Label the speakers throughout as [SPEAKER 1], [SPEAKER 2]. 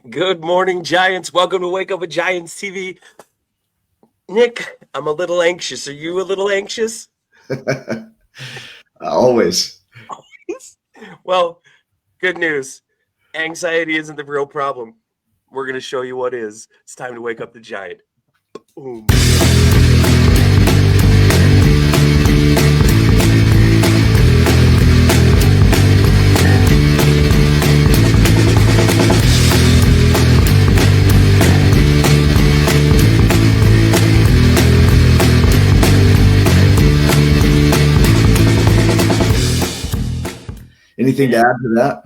[SPEAKER 1] Good morning, Giants. Welcome to Wake Up with Giants TV. Nick, I'm a little anxious. Are you a little anxious?
[SPEAKER 2] Always.
[SPEAKER 1] Well, good news. Anxiety isn't the real problem. We're going to show you what is. It's time to wake up the giant. Boom.
[SPEAKER 2] Anything to add to that?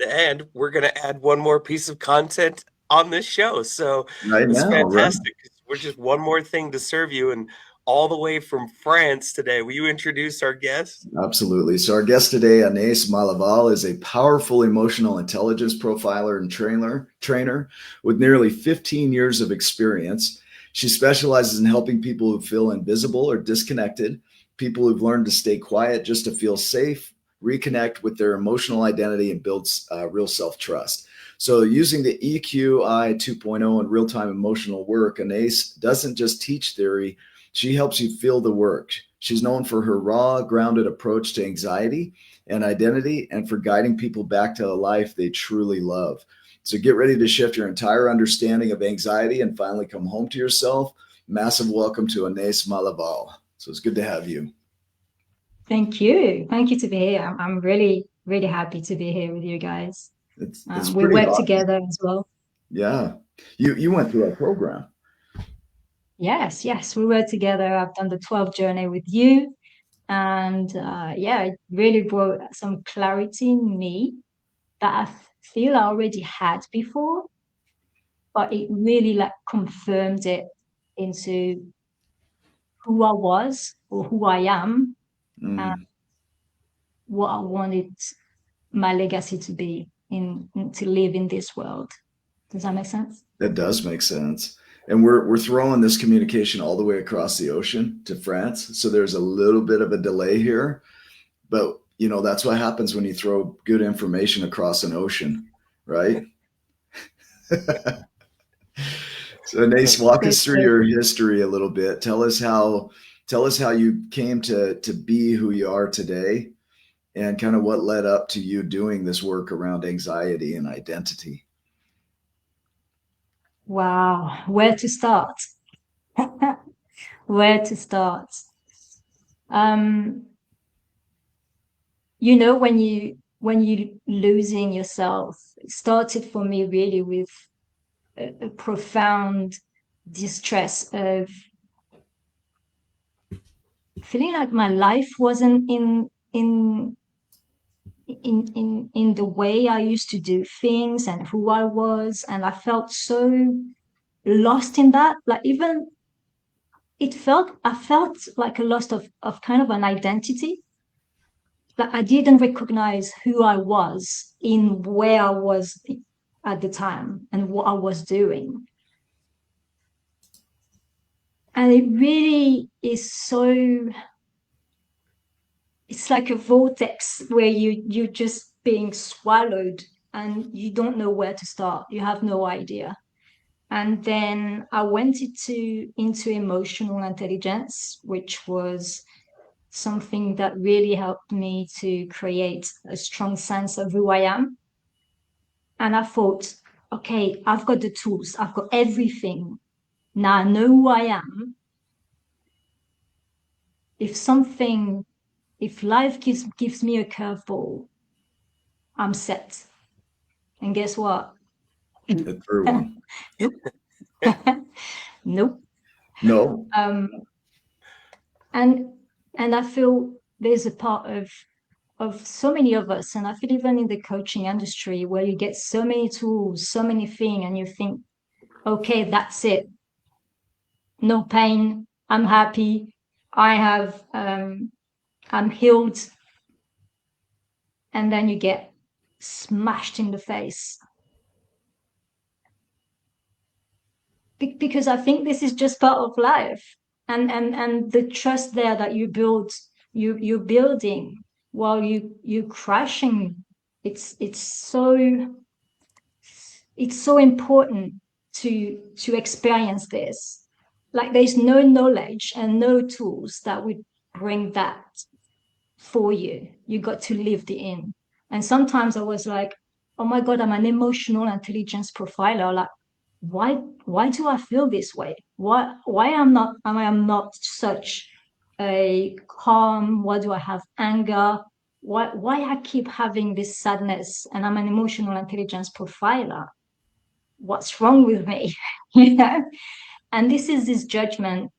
[SPEAKER 1] And we're going to add one more piece of content on this show. So
[SPEAKER 2] Right
[SPEAKER 1] it's
[SPEAKER 2] now, right?
[SPEAKER 1] fantastic. We're just one more thing to serve you. And all the way from France today, will you introduce our guest?
[SPEAKER 2] Absolutely. So our guest today, Anaïs Malaval, is a powerful emotional intelligence profiler and trainer with nearly 15 years of experience. She specializes in helping people who feel invisible or disconnected, people who've learned to stay quiet just to feel safe, reconnect with their emotional identity, and build real self-trust. So using the EQI 2.0 and real-time emotional work, Anaïs doesn't just teach theory, she helps you feel the work. She's known for her raw, grounded approach to anxiety and identity and for guiding people back to a life they truly love. So get ready to shift your entire understanding of anxiety and finally come home to yourself. Massive welcome to Anais Malaval. So it's good to have you.
[SPEAKER 3] Thank you. Thank you to be here. I'm really, really happy to be here with you guys.
[SPEAKER 2] It's
[SPEAKER 3] We
[SPEAKER 2] pretty
[SPEAKER 3] work
[SPEAKER 2] awesome.
[SPEAKER 3] together as well.
[SPEAKER 2] Yeah. You went through our program.
[SPEAKER 3] Yes, we work together. I've done the 12 journey with you. And yeah, it really brought some clarity in me that I feel I already had before, but it really like confirmed it into who I was or who I am and
[SPEAKER 2] Mm,
[SPEAKER 3] what I wanted my legacy to be to live in this world. Does that make sense?
[SPEAKER 2] that does make sense. And we're throwing this communication all the way across the ocean to France. So there's a little bit of a delay here. But that's what happens when you throw good information across an ocean, right? So Nace, walk
[SPEAKER 3] So
[SPEAKER 2] us through
[SPEAKER 3] true.
[SPEAKER 2] your history a little bit. Tell us how you came to be who you are today and kind of what led up to you doing this work around anxiety and identity.
[SPEAKER 3] Wow, where to start? Where to start? Um, when you losing yourself, it started for me really with a profound distress of feeling like my life wasn't in the way I used to do things and who I was, and I felt so lost in that. Like even I felt like a loss of kind of an identity. Like I didn't recognize who I was in where I was at the time and what I was doing. And it really is so, it's like a vortex where you're just being swallowed and you don't know where to start. You have no idea. And then I went into emotional intelligence, which was something that really helped me to create a strong sense of who I am. And I thought, okay, I've got the tools, I've got everything. Now I know who I am. If something, if life gives me a curveball, I'm set. And guess what?
[SPEAKER 2] It threw one.
[SPEAKER 3] Nope.
[SPEAKER 2] No.
[SPEAKER 3] Um, and and I feel there's a part of so many of us, and I feel even in the coaching industry where you get so many tools, so many things, and you think, okay, that's it. No pain. I'm happy. I have I'm healed. And then you get smashed in the face. Because I think this is just part of life. And the trust there that you build, you're building while you crashing, it's so it's so important to experience this. Like there's no knowledge and no tools that would bring that for you. You got to live it in. And sometimes I was like, oh my God, I'm an emotional intelligence profiler. Like, why do I feel this way? Why am not such a calm? Why do I have anger? Why I keep having this sadness and I'm an emotional intelligence profiler? What's wrong with me? you know? And this is this judgment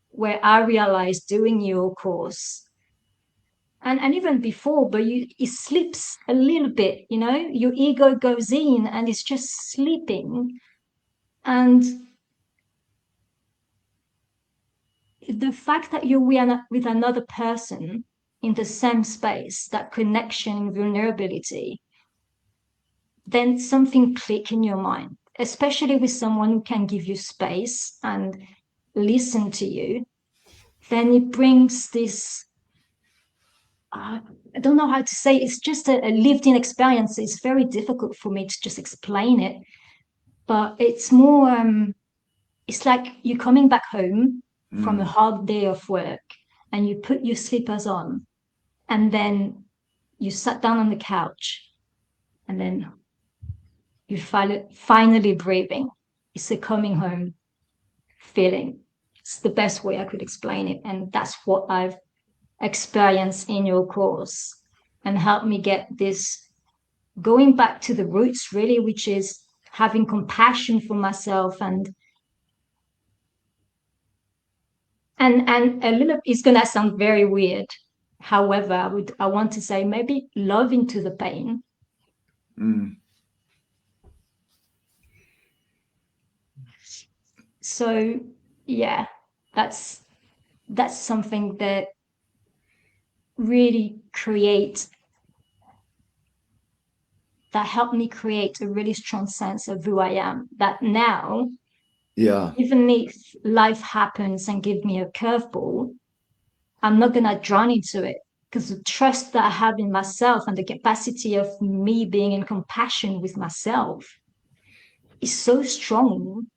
[SPEAKER 3] where I realized doing your course and even before, but it slips a little bit, your ego goes in and it's just sleeping. And the fact that you're with another person in the same space, that connection and vulnerability, then something click in your mind, especially with someone who can give you space and listen to you. Then it brings this, I don't know how to say, it's just a lived in experience. It's very difficult for me to just explain it, but it's more, it's like you're coming back home from a
[SPEAKER 2] Mm.
[SPEAKER 3] hard day of work and you put your slippers on and then you sat down on the couch and then you finally breathing. It's a coming home feeling. It's the best way I could explain it. And that's what I've experienced in your course and helped me get this going back to the roots, really, which is having compassion for myself and a little, it's gonna sound very weird. However, I want to say maybe love into the pain.
[SPEAKER 2] Mm.
[SPEAKER 3] So yeah, that's that's something that really creates that helped me create a really strong sense of who I am. That now,
[SPEAKER 2] Yeah.
[SPEAKER 3] even if life happens and give me a curveball, I'm not gonna drown into it because the trust that I have in myself and the capacity of me being in compassion with myself is so strong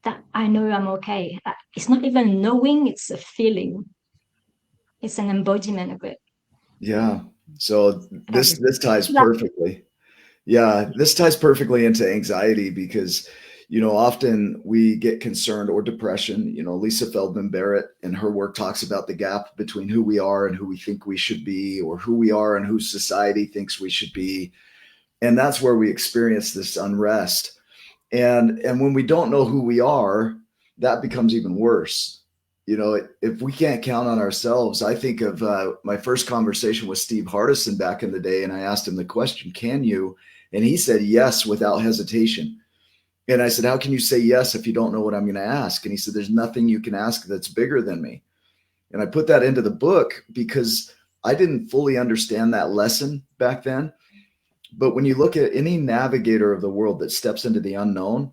[SPEAKER 3] that I know I'm okay. It's not even knowing, it's a feeling. It's an embodiment of it.
[SPEAKER 2] Yeah. So this ties
[SPEAKER 3] Yeah.
[SPEAKER 2] perfectly. Yeah, this ties perfectly into anxiety because, often we get concerned or depression. Lisa Feldman Barrett in her work talks about the gap between who we are and who we think we should be, or who we are and who society thinks we should be. And that's where we experience this unrest. And when we don't know who we are, that becomes even worse. If we can't count on ourselves, I think of my first conversation with Steve Hardison back in the day, and I asked him the question, "Can you?" And he said yes without hesitation. And I said, "How can you say yes if you don't know what I'm going to ask?" And he said, "There's nothing you can ask that's bigger than me." And I put that into the book because I didn't fully understand that lesson back then. But when you look at any navigator of the world that steps into the unknown,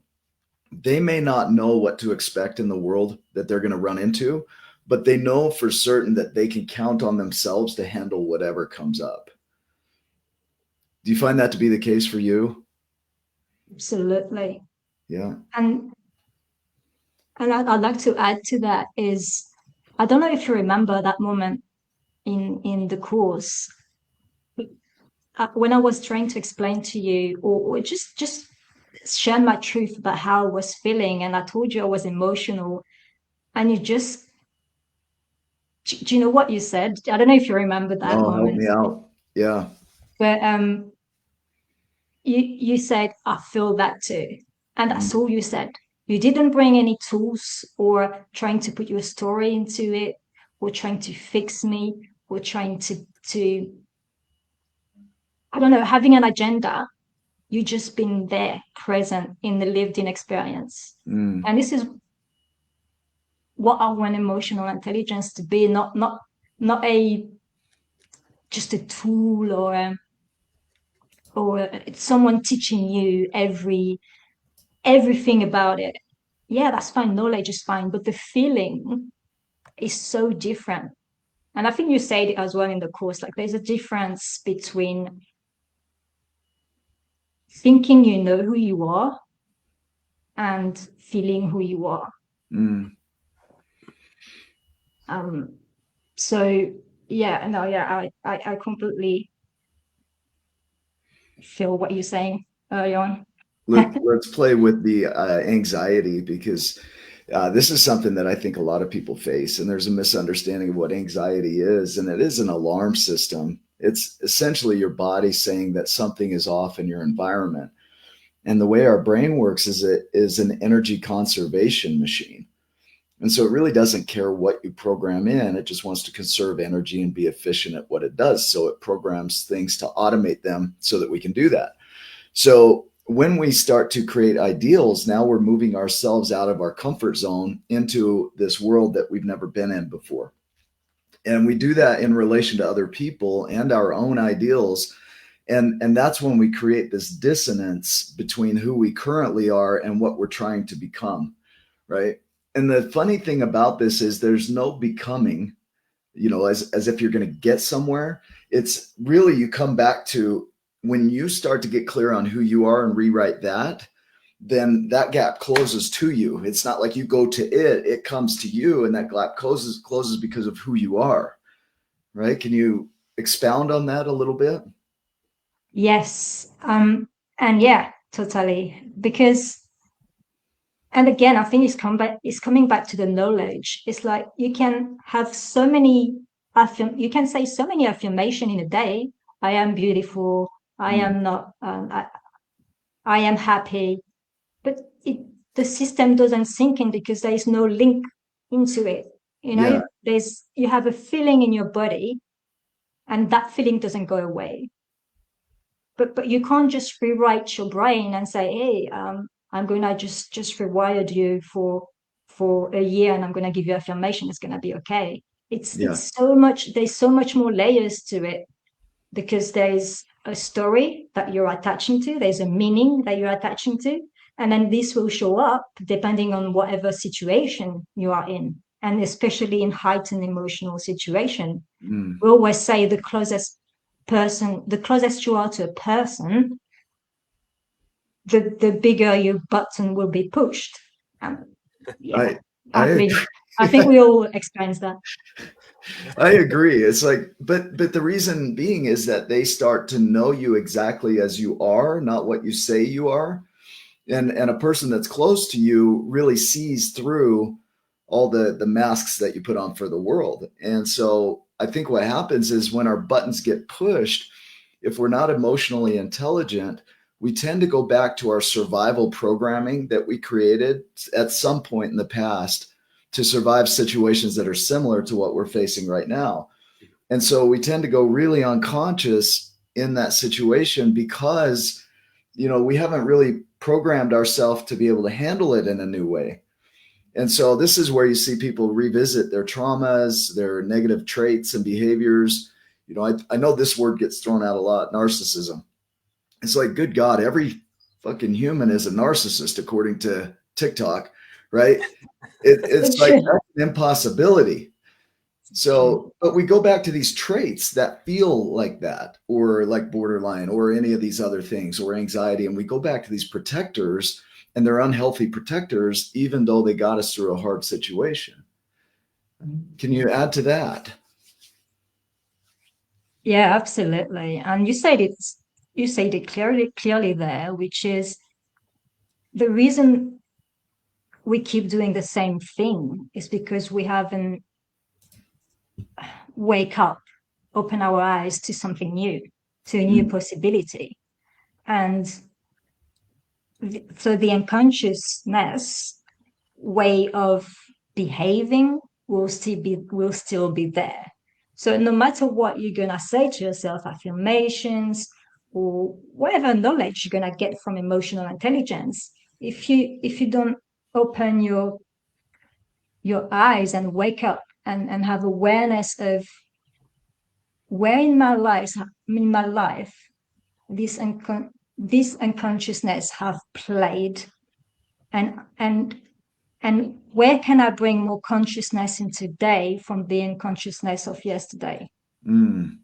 [SPEAKER 2] they may not know what to expect in the world that they're going to run into, but they know for certain that they can count on themselves to handle whatever comes up. Do you find that to be the case for you?
[SPEAKER 3] Absolutely.
[SPEAKER 2] Yeah.
[SPEAKER 3] And I'd like to add to that is I don't know if you remember that moment in the course when I was trying to explain to you or just share my truth about how I was feeling, and I told you I was emotional, and you just do you know what you said? I don't know if you remember that
[SPEAKER 2] No, help
[SPEAKER 3] moment,
[SPEAKER 2] me out. Yeah.
[SPEAKER 3] but you said I feel that too, and that's
[SPEAKER 2] Mm.
[SPEAKER 3] all you said. You didn't bring any tools or trying to put your story into it or trying to fix me or trying to I don't know, having an agenda. You just been there present in the lived in experience.
[SPEAKER 2] Mm.
[SPEAKER 3] And this is what I want emotional intelligence to be, not a just a tool or someone teaching you everything about it. Yeah, that's fine. Knowledge is fine, but the feeling is so different. And I think you said it as well in the course. Like there's a difference between thinking you know who you are and feeling who you are.
[SPEAKER 2] Mm.
[SPEAKER 3] So yeah, no, yeah, I completely feel what you're saying early on.
[SPEAKER 2] Let's play with the anxiety, because this is something that I think a lot of people face, and there's a misunderstanding of what anxiety is, and it is an alarm system. It's essentially your body saying that something is off in your environment. And the way our brain works is it is an energy conservation machine. And so it really doesn't care what you program in. It just wants to conserve energy and be efficient at what it does. So it programs things to automate them so that we can do that. So when we start to create ideals, now we're moving ourselves out of our comfort zone into this world that we've never been in before. And we do that in relation to other people and our own ideals. And that's when we create this dissonance between who we currently are and what we're trying to become, right? And the funny thing about this is there's no becoming, as if you're going to get somewhere. It's really, you come back to when you start to get clear on who you are and rewrite that, then that gap closes to you. It's not like you go to it, it comes to you, and that gap closes because of who you are, right? Can you expound on that a little bit?
[SPEAKER 3] Yes. And yeah, totally. Because, and again, I think it's coming back to the knowledge. It's like you can have so many you can say so many affirmation in a day. I am beautiful. I
[SPEAKER 2] Mm,
[SPEAKER 3] am not, I am happy. But the system doesn't sink in because there is no link into it.
[SPEAKER 2] yeah,
[SPEAKER 3] You have a feeling in your body and that feeling doesn't go away. But you can't just rewrite your brain and say, hey, I'm gonna just rewired you for a year and I'm gonna give you affirmation, it's gonna be okay.
[SPEAKER 2] yeah,
[SPEAKER 3] It's so much, there's so much more layers to it because there's a story that you're attaching to, there's a meaning that you're attaching to, and then this will show up depending on whatever situation you are in, and especially in heightened emotional situation.
[SPEAKER 2] mm,
[SPEAKER 3] We always say the closest you are to a person, the bigger your button will be pushed. Yeah,
[SPEAKER 2] I
[SPEAKER 3] I
[SPEAKER 2] I
[SPEAKER 3] think I think we all experience that.
[SPEAKER 2] I agree. It's like, but the reason being is that they start to know you exactly as you are, not what you say you are. And a person that's close to you really sees through all the masks that you put on for the world. And so I think what happens is when our buttons get pushed, if we're not emotionally intelligent, we tend to go back to our survival programming that we created at some point in the past to survive situations that are similar to what we're facing right now. And so we tend to go really unconscious in that situation because, we haven't really programmed ourselves to be able to handle it in a new way. And so this is where you see people revisit their traumas, their negative traits and behaviors. I know this word gets thrown out a lot, narcissism. It's like, good God, every fucking human is a narcissist, according to TikTok, right? It's
[SPEAKER 3] It's
[SPEAKER 2] like,
[SPEAKER 3] true.
[SPEAKER 2] that's an impossibility.
[SPEAKER 3] It's true.
[SPEAKER 2] So, but we go back to these traits that feel like that, or like borderline, or any of these other things, or anxiety. And we go back to these protectors, and they're unhealthy protectors, even though they got us through a hard situation. Can you add to that?
[SPEAKER 3] Yeah, absolutely. And you said it clearly there, which is the reason we keep doing the same thing is because we haven't wake up, open our eyes to something new, to a new
[SPEAKER 2] Mm,
[SPEAKER 3] possibility. And so the unconsciousness way of behaving will still be there. So no matter what you're gonna say to yourself, affirmations or whatever knowledge you're gonna get from emotional intelligence, if you don't open your eyes and wake up and have awareness of where in my life this unconsciousness have played, and and where can I bring more consciousness in today from the unconsciousness of yesterday?
[SPEAKER 2] mm,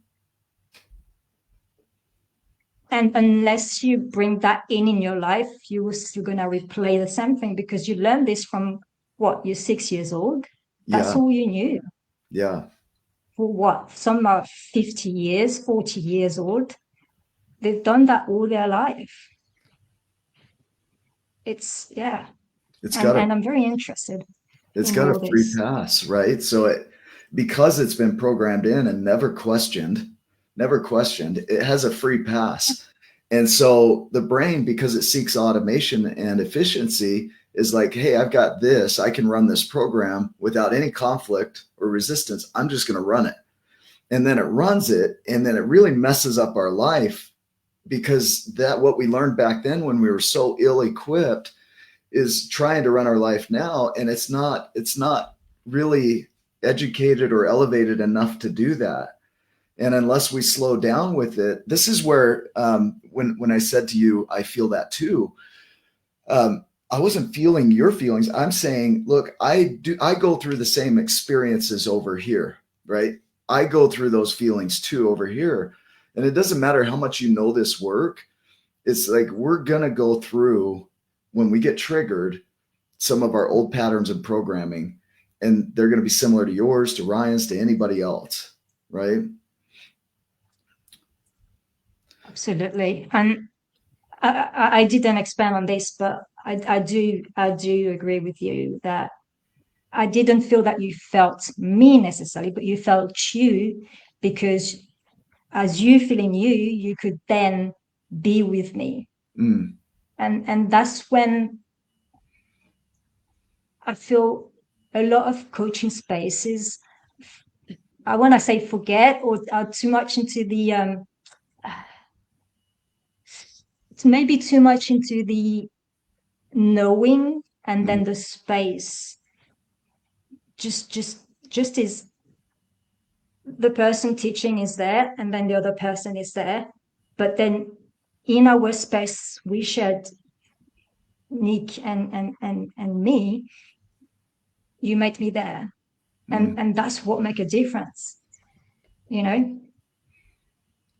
[SPEAKER 3] And unless you bring that in your life, you're still going to replay the same thing because you learned this from what, you're 6 years old. That's
[SPEAKER 2] Yeah.
[SPEAKER 3] all you knew.
[SPEAKER 2] Yeah.
[SPEAKER 3] For what? Some are 50 years, 40 years old. They've done that all their life. It's, yeah.
[SPEAKER 2] It's got
[SPEAKER 3] And
[SPEAKER 2] a
[SPEAKER 3] I'm very interested
[SPEAKER 2] it's
[SPEAKER 3] in
[SPEAKER 2] got a
[SPEAKER 3] all
[SPEAKER 2] free
[SPEAKER 3] this.
[SPEAKER 2] pass, right? So because it's been programmed in and never questioned, it has a free pass. And so the brain, because it seeks automation and efficiency, is like, hey, I've got this. I can run this program without any conflict or resistance. I'm just going to run it. And then it runs it. And then it really messes up our life because that what we learned back then when we were so ill equipped is trying to run our life now. And it's not really educated or elevated enough to do that. And unless we slow down with it, this is where when I said to you, I feel that too. I wasn't feeling your feelings. I'm saying, look, I go through the same experiences over here, right? I go through those feelings too over here. And it doesn't matter how much you know this work. It's like we're gonna go through when we get triggered some of our old patterns of programming, and they're going to be similar to yours, to Ryan's, to anybody else, right?
[SPEAKER 3] Absolutely. And I didn't expand on this, but I do agree with you that I didn't feel that you felt me necessarily, but you felt you because as you feeling you could then be with me.
[SPEAKER 2] Mm,
[SPEAKER 3] And that's when I feel a lot of coaching spaces, I want to say forget or are too much into the maybe too much into the knowing, and
[SPEAKER 2] mm,
[SPEAKER 3] then the space just is the person teaching is there and then the other person is there, but then in our space we shared, Nick and me, you made me there,
[SPEAKER 2] mm.
[SPEAKER 3] and that's what make a difference, you know.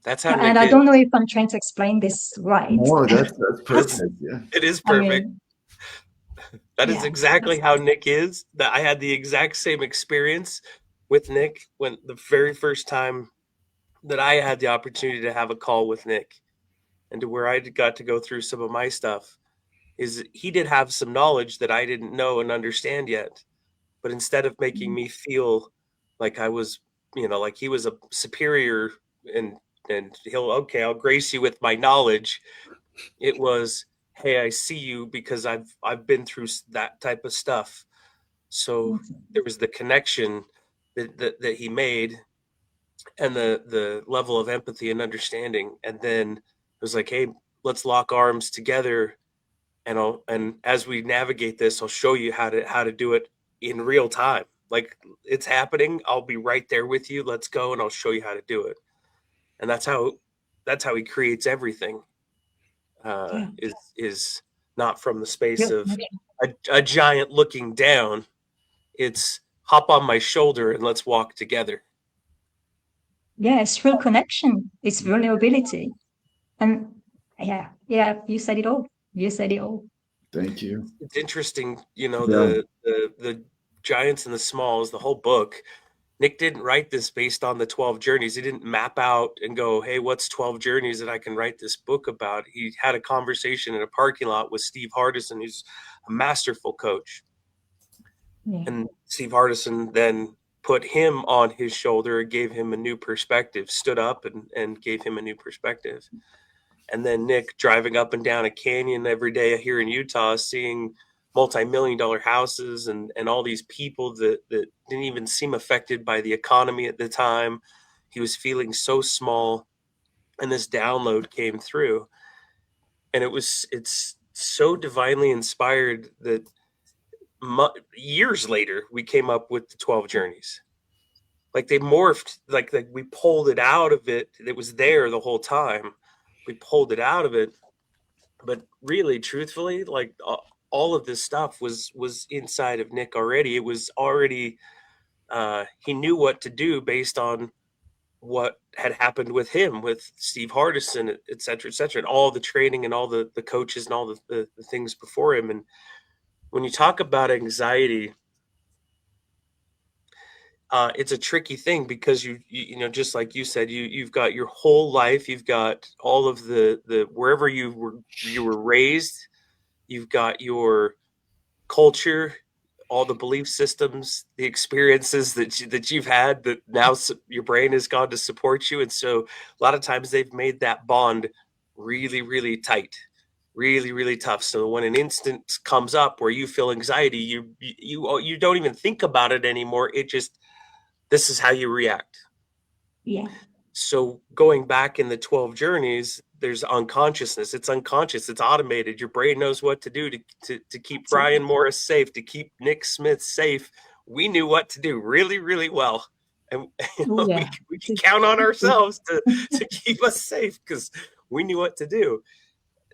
[SPEAKER 1] That's how
[SPEAKER 3] And
[SPEAKER 1] Nick
[SPEAKER 3] I
[SPEAKER 1] is.
[SPEAKER 3] don't know if I'm trying to explain this right.
[SPEAKER 2] No, that's perfect. Yeah.
[SPEAKER 1] It is
[SPEAKER 3] I
[SPEAKER 1] perfect.
[SPEAKER 3] mean,
[SPEAKER 1] That is
[SPEAKER 3] yeah,
[SPEAKER 1] exactly how Nick is. That I had the exact same experience with Nick when the very first time that I had the opportunity to have a call with Nick and to where I got to go through some of my stuff is he did have some knowledge that I didn't know and understand yet. But instead of making me feel like I was, like he was a superior and he'll okay, I'll grace you with my knowledge. It was, hey, I see you because I've been through that type of stuff. So there was the connection that he made and the level of empathy and understanding. And then it was like, hey, let's lock arms together and as we navigate this, I'll show you how to do it in real time. Like it's happening, I'll be right there with you. Let's go and I'll show you how to do it. And that's how he creates everything.
[SPEAKER 3] yeah,
[SPEAKER 1] Is not from the space
[SPEAKER 3] real
[SPEAKER 1] of
[SPEAKER 3] connection.
[SPEAKER 1] a giant looking down. It's hop on my shoulder and let's walk together.
[SPEAKER 3] Yeah, it's real connection, it's vulnerability. And yeah, you said it all. You said it all.
[SPEAKER 2] Thank you.
[SPEAKER 1] It's interesting,
[SPEAKER 2] Yeah.
[SPEAKER 1] the giants and the smalls, the whole book. Nick didn't write this based on the 12 journeys. He didn't map out and go, hey, what's 12 journeys that I can write this book about? He had a conversation in a parking lot with Steve Hardison, who's a masterful coach.
[SPEAKER 3] Yeah.
[SPEAKER 1] And Steve Hardison then put him on his shoulder, gave him a new perspective, stood up and gave him a new perspective. And then Nick driving up and down a canyon every day here in Utah, seeing multi-million-dollar houses and all these people that didn't even seem affected by the economy at the time. He was feeling so small, and this download came through. And it's so divinely inspired that years later we came up with the 12 journeys. Like they morphed, like we pulled it out of it. It was there the whole time. We pulled it out of it, but really truthfully, like all of this stuff was inside of Nick already. It was already he knew what to do based on what had happened with him, with Steve Hardison, et cetera, and all the training and all the coaches and all the things before him. And when you talk about anxiety, it's a tricky thing because you know, just like you said, you've got your whole life, you've got all of the wherever you were raised, you've got your culture, all the belief systems, the experiences that you've had, that now your brain has gone to support you. And so a lot of times they've made that bond really, really tight, really, really tough. So when an instance comes up where you feel anxiety, you don't even think about it anymore. It just, this is how you react.
[SPEAKER 3] Yeah.
[SPEAKER 1] So going back in the 12 journeys, there's unconsciousness. It's unconscious. It's automated. Your brain knows what to do to keep Brian Morris safe, to keep Nick Smith safe. We knew what to do really, really well. And you
[SPEAKER 3] Oh
[SPEAKER 1] know,
[SPEAKER 3] yeah.
[SPEAKER 1] we can count on ourselves to keep us safe because we knew what to do.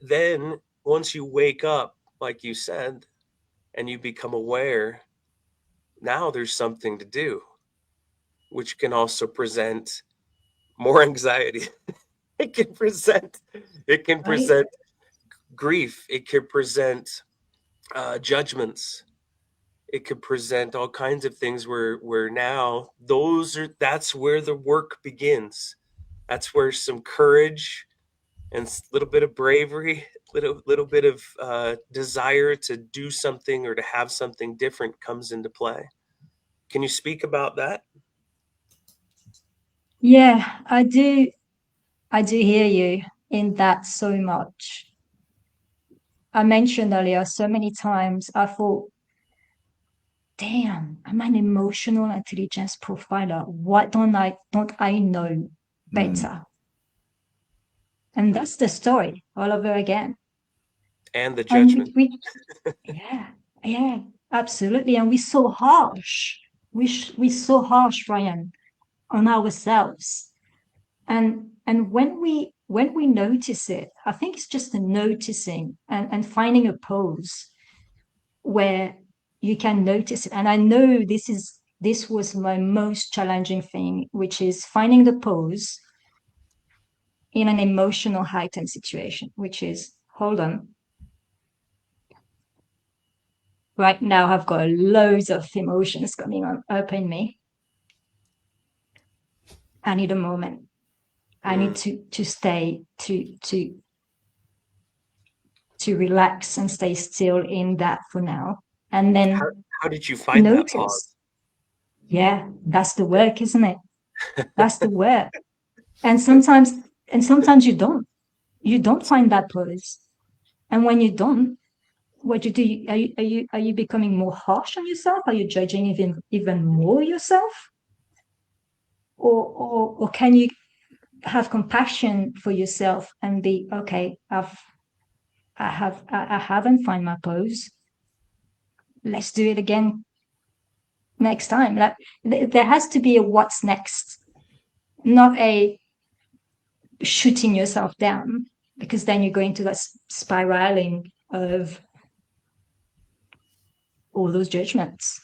[SPEAKER 1] Then once you wake up, like you said, and you become aware, now there's something to do, which can also present more anxiety. It can present, it can
[SPEAKER 3] Right.
[SPEAKER 1] present grief. It can present judgments. It could present all kinds of things where now that's where the work begins. That's where some courage and a little bit of bravery, little bit of desire to do something or to have something different comes into play. Can you speak about that?
[SPEAKER 3] Yeah, I do. I do hear you in that so much. I mentioned earlier so many times I thought, damn, I'm an emotional intelligence profiler. What don't I know
[SPEAKER 2] Mm.
[SPEAKER 3] better? And that's the story all over again.
[SPEAKER 1] And the
[SPEAKER 3] And
[SPEAKER 1] judgment.
[SPEAKER 3] yeah, yeah, absolutely. And we're so harsh. We're so harsh, Ryan, on ourselves. And when we notice it, I think it's just a noticing and finding a pose where you can notice it. And I know this was my most challenging thing, which is finding the pose in an emotional heightened situation, which is, hold on, right now I've got loads of emotions coming on up in me. I need a moment. I need to stay to relax and stay still in that for now. And
[SPEAKER 1] How,
[SPEAKER 3] then
[SPEAKER 1] how did you find that
[SPEAKER 3] notice.
[SPEAKER 1] pause?
[SPEAKER 3] Yeah, that's the work, isn't it? That's the work. And sometimes you don't. You don't find that pose. And when you don't, what you do, are you becoming more harsh on yourself? Are you judging even more yourself? Or can you have compassion for yourself and be okay, I haven't found my pose. Let's do it again next time. Like there has to be a what's next, not a shooting yourself down, because then you go into that spiraling of all those judgments.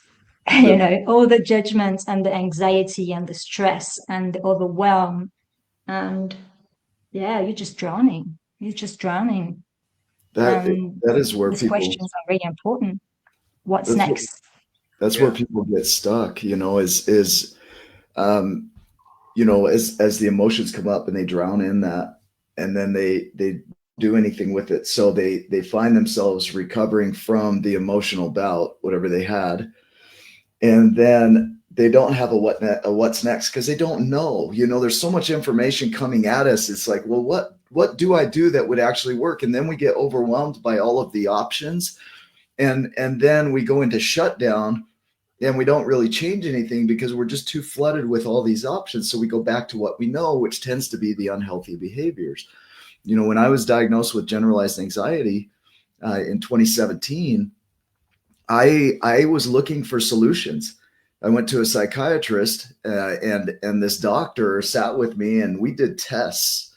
[SPEAKER 2] The,
[SPEAKER 3] All the judgments and the anxiety and the stress and the overwhelm. And yeah, you're just drowning.
[SPEAKER 2] that
[SPEAKER 3] And
[SPEAKER 2] that is where
[SPEAKER 3] these
[SPEAKER 2] people
[SPEAKER 3] questions are really important. What's
[SPEAKER 2] that's what,
[SPEAKER 3] next?
[SPEAKER 2] that's where
[SPEAKER 1] Yeah.
[SPEAKER 2] people get stuck, is um as the emotions come up and they drown in that, and then they do anything with it. So they find themselves recovering from the emotional bout, whatever they had, and then they don't have a what's next because they don't know. There's so much information coming at us. It's like, well, what do I do that would actually work? And then we get overwhelmed by all of the options, and then we go into shutdown, and we don't really change anything because we're just too flooded with all these options. So we go back to what we know, which tends to be the unhealthy behaviors. When I was diagnosed with generalized anxiety in 2017, I was looking for solutions. I went to a psychiatrist, and this doctor sat with me, and we did tests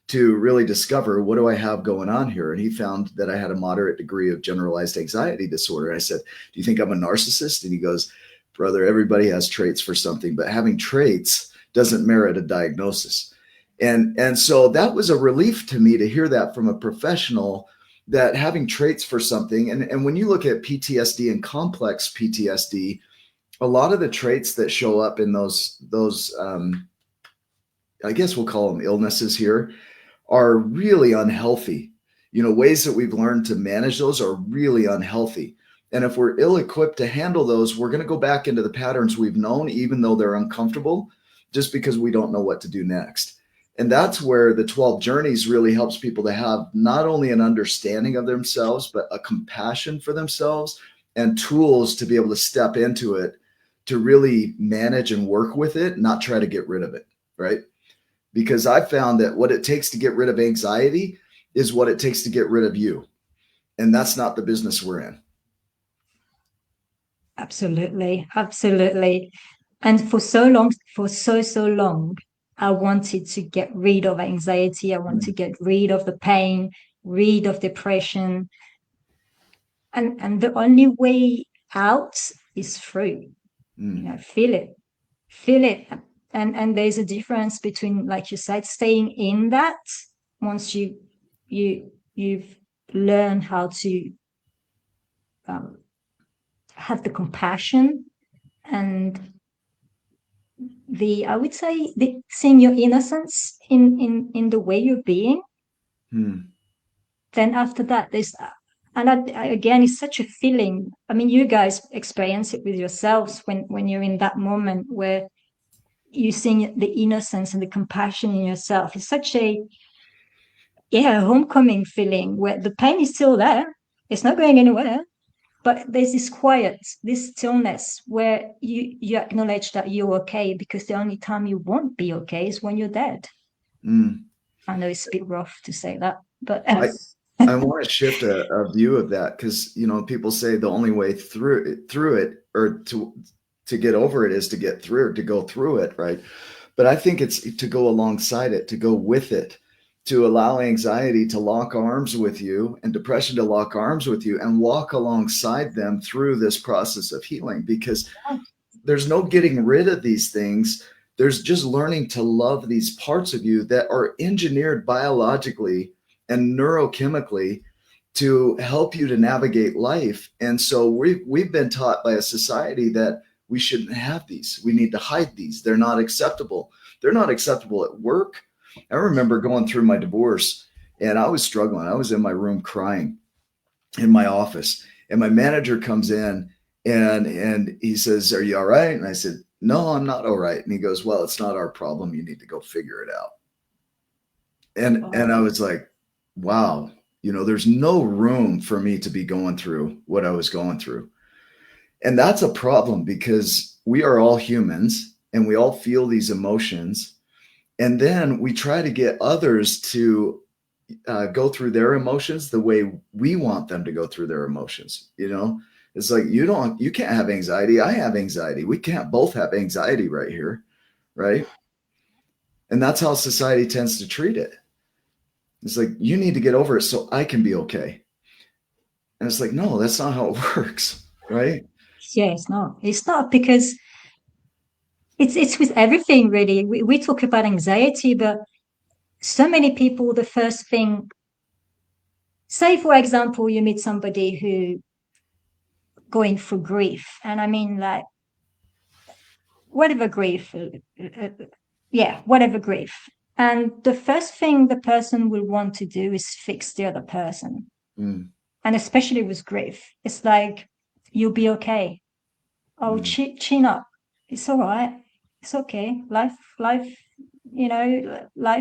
[SPEAKER 2] to really discover, what do I have going on here? And he found that I had a moderate degree of generalized anxiety disorder. I said, do you think I'm a narcissist? And he goes, brother, everybody has traits for something, but having traits doesn't merit a diagnosis. And so that was a relief to me to hear that from a professional, that having traits for something. And when you look at PTSD and complex PTSD, a lot of the traits that show up in those I guess we'll call them illnesses here, are really unhealthy. Ways that we've learned to manage those are really unhealthy. And if we're ill equipped to handle those, we're going to go back into the patterns we've known, even though they're uncomfortable, just because we don't know what to do next. And that's where the 12 journeys really helps people to have not only an understanding of themselves, but a compassion for themselves and tools to be able to step into it, to really manage and work with it, not try to get rid of it, right? Because I found that what it takes to get rid of anxiety is what it takes to get rid of you. And that's not the business we're in.
[SPEAKER 3] Absolutely, absolutely. And for so long, so long, I wanted to get rid of anxiety. I want to get rid of the pain, rid of depression. And the only way out is through, feel it, feel it. And there's a difference between, like you said, staying in that once you've learned how to have the compassion and I would say, seeing your innocence in the way you're being. Then after that, and again, it's such a feeling. I mean, you guys experience it with yourselves when you're in that moment where you seeing the innocence and the compassion in yourself. It's such a homecoming feeling where the pain is still there. It's not going anywhere. But there's this quiet, this stillness where you acknowledge that you're okay, because the only time you won't be okay is when you're dead. I know it's a bit rough to say that, but
[SPEAKER 2] I want to shift a view of that, because people say the only way through it, or to get over it, is to get through, to go through it, right? But I think it's to go alongside it, to go with it, to allow anxiety to lock arms with you and depression to lock arms with you, and walk alongside them through this process of healing. Because there's no getting rid of these things. There's just learning to love these parts of you that are engineered biologically and neurochemically to help you to navigate life. And so we've been taught by a society that we shouldn't have these. We need to hide these. They're not acceptable. They're not acceptable at work. I remember going through my divorce, and I was struggling. I was in my room crying in my office, and my manager comes in and he says, "Are you all right?" And I said, "No, I'm not all right." And he goes, "Well, it's not our problem. You need to go figure it out." And I was like, wow, there's no room for me to be going through what I was going through. And that's a problem, because we are all humans and we all feel these emotions. And then we try to get others to go through their emotions the way we want them to go through their emotions. It's like, you can't have anxiety. I have anxiety. We can't both have anxiety right here. Right. And that's how society tends to treat it. It's like, you need to get over it so I can be okay. And it's like, no, that's not how it works. Right.
[SPEAKER 3] Yeah, it's not, because it's with everything, really. We talk about anxiety, but so many people, the first thing, say, for example, you meet somebody who going through grief, and I mean, like, whatever grief, whatever grief. And the first thing the person will want to do is fix the other person. And especially with grief, it's like, you'll be okay. Oh, chin up. It's all right. It's okay. Life, life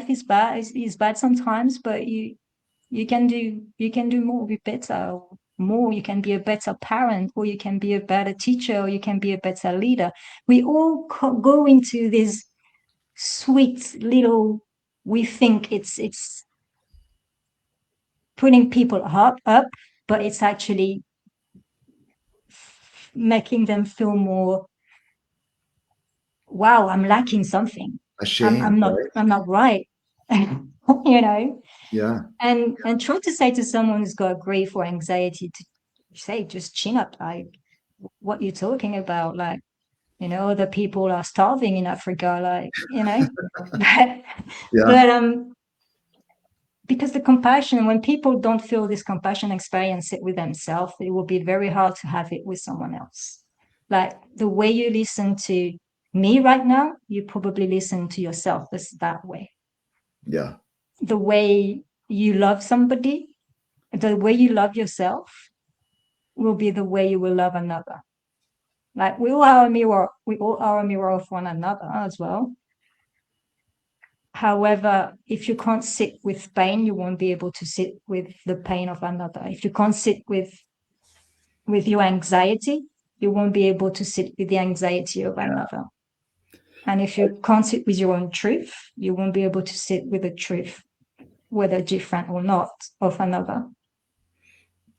[SPEAKER 3] is bad. Is bad sometimes, but you can do more, be better, more. You can be a better parent, or you can be a better teacher, or you can be a better leader. We all go into this sweet little, we think it's putting people up, but it's actually making them feel more, wow, I'm lacking something.
[SPEAKER 2] Ashamed, right?
[SPEAKER 3] I'm not right.
[SPEAKER 2] Yeah.
[SPEAKER 3] And try to say to someone who's got grief or anxiety, to say, just chin up, like, what you're talking about, like, Other people are starving in Africa, but,
[SPEAKER 2] Yeah.
[SPEAKER 3] but because the compassion, when people don't feel this compassion, experience it with themselves, it will be very hard to have it with someone else. Like the way you listen to me right now, you probably listen to yourself that way.
[SPEAKER 2] Yeah.
[SPEAKER 3] The way you love somebody, the way you love yourself will be the way you will love another. Like we all are a mirror, we all are a mirror of one another as well. However, if you can't sit with pain, you won't be able to sit with the pain of another. If you can't sit with your anxiety, you won't be able to sit with the anxiety of
[SPEAKER 2] Yeah.
[SPEAKER 3] another. And if you can't sit with your own truth, you won't be able to sit with the truth, whether different or not, of another.